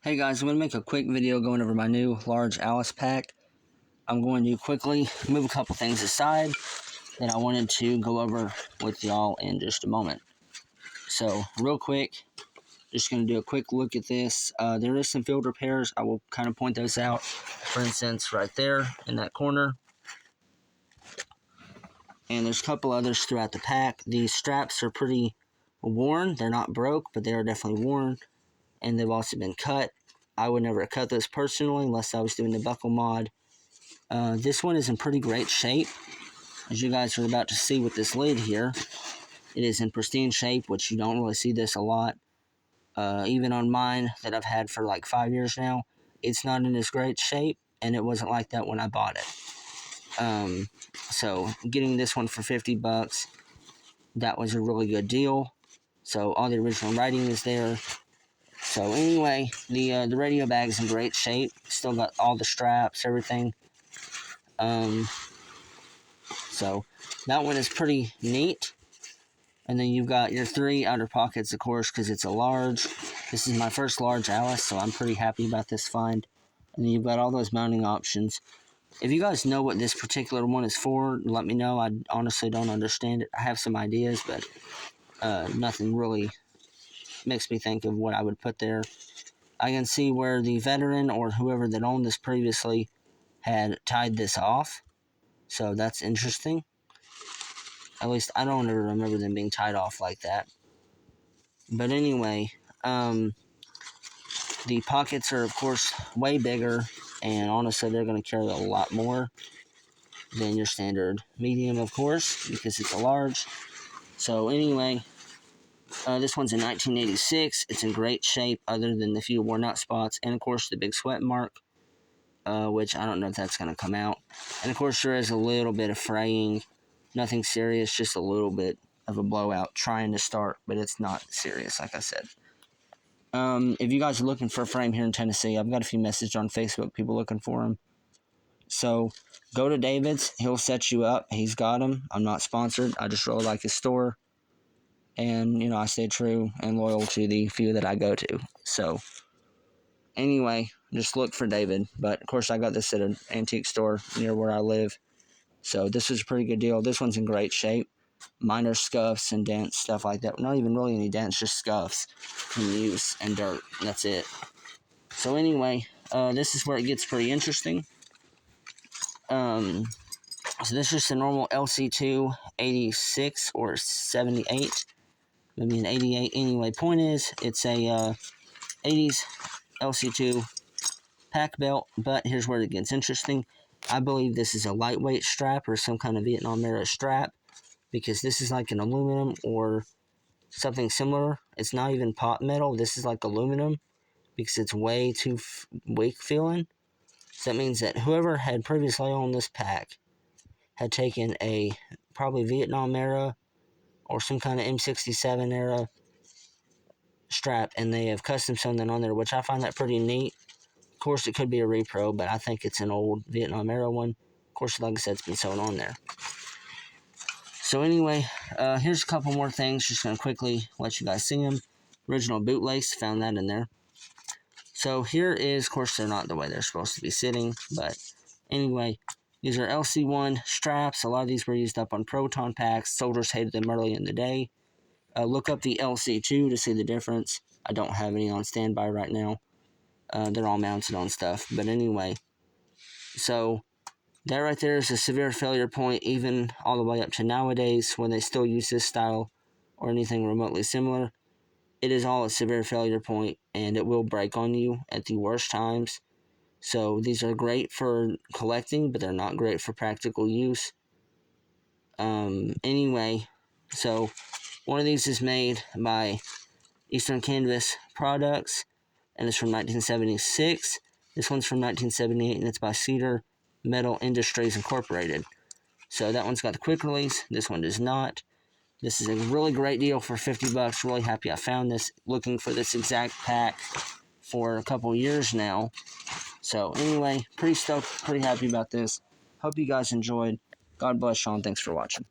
Hey guys, I'm going to make a quick video going over my new large Alice pack. I'm going to quickly move a couple things aside that I wanted to go over with y'all in just a moment. So, real quick, just going to do a quick look at this. There is some field repairs. I will kind of point those out. For instance, right there in that corner. And there's a couple others throughout the pack. These straps are pretty worn. They're not broke, but they are definitely worn. And they've also been cut. I would never cut this personally unless I was doing the buckle mod. This one is in pretty great shape. As you guys are about to see with this lid here, it is in pristine shape, which you don't really see this a lot. Even on mine that I've had for like 5 years now, it's not in as great shape, and it wasn't like that when I bought it. So getting this one for 50 bucks, that was a really good deal. So all the original writing is there. So anyway, the radio bag is in great shape. Still got all the straps, everything. So that one is pretty neat. And then you've got your 3 outer pockets, of course, because it's a large. This is my first large Alice, so I'm pretty happy about this find. And then you've got all those mounting options. If you guys know what this particular one is for, let me know. I honestly don't understand it. I have some ideas, but nothing really makes me think of what I would put there. I can see where the veteran or whoever that owned this previously had tied this off. So that's interesting. At least I don't ever remember them being tied off like that. But anyway, the pockets are, of course, way bigger. And honestly, they're going to carry a lot more than your standard medium, of course, because it's a large. So anyway, this one's in 1986. It's in great shape other than the few worn out spots. And, of course, the big sweat mark, which I don't know if that's going to come out. And, of course, there is a little bit of fraying. Nothing serious, just a little bit of a blowout trying to start, but it's not serious, like I said. If you guys are looking for a frame here in Tennessee, I've got a few messages on Facebook, people looking for them. So, go to David's. He'll set you up. He's got them. I'm not sponsored. I just really like his store. And, you know, I stay true and loyal to the few that I go to. So, anyway, just look for David. But, of course, I got this at an antique store near where I live. So, this is a pretty good deal. This one's in great shape. Minor scuffs and dents, stuff like that. Not even really any dents, just scuffs and use and dirt. That's it. So, anyway, this is where it gets pretty interesting. So, this is the normal LC2 86 or 78. Maybe an 88. Anyway, point is, it's a 80s LC2 pack belt, but here's where it gets interesting. I believe this is a lightweight strap or some kind of Vietnam era strap, because this is like an aluminum or something similar. It's not even pot metal. This is like aluminum because it's way too weak feeling. So that means that whoever had previously owned this pack had taken a probably Vietnam era or some kind of M67 era strap, and they have custom sewn that on there, which I find that pretty neat. Of course, it could be a repro, but I think it's an old Vietnam era one. Of course, like I said, it's been sewn on there. So anyway, here's a couple more things. Just going to quickly let you guys see them. Original boot lace, found that in there. So here is, of course, they're not the way they're supposed to be sitting, but anyway, these are LC1 straps. A lot of these were used up on Proton packs. Soldiers hated them early in the day. Look up the LC2 to see the difference. I don't have any on standby right now. They're all mounted on stuff. But anyway, so that right there is a severe failure point, even all the way up to nowadays when they still use this style or anything remotely similar. It is all a severe failure point, and it will break on you at the worst times. So these are great for collecting, but they're not great for practical use. Anyway, so one of these is made by Eastern Canvas Products, and it's from 1976. This one's from 1978, and it's by Cedar Metal Industries Incorporated. So that one's got the quick release. This one does not. This is a really great deal for 50 bucks. Really happy I found this. Looking for this exact pack for a couple years now. So anyway, pretty stoked, pretty happy about this. Hope you guys enjoyed. God bless y'all, and thanks for watching.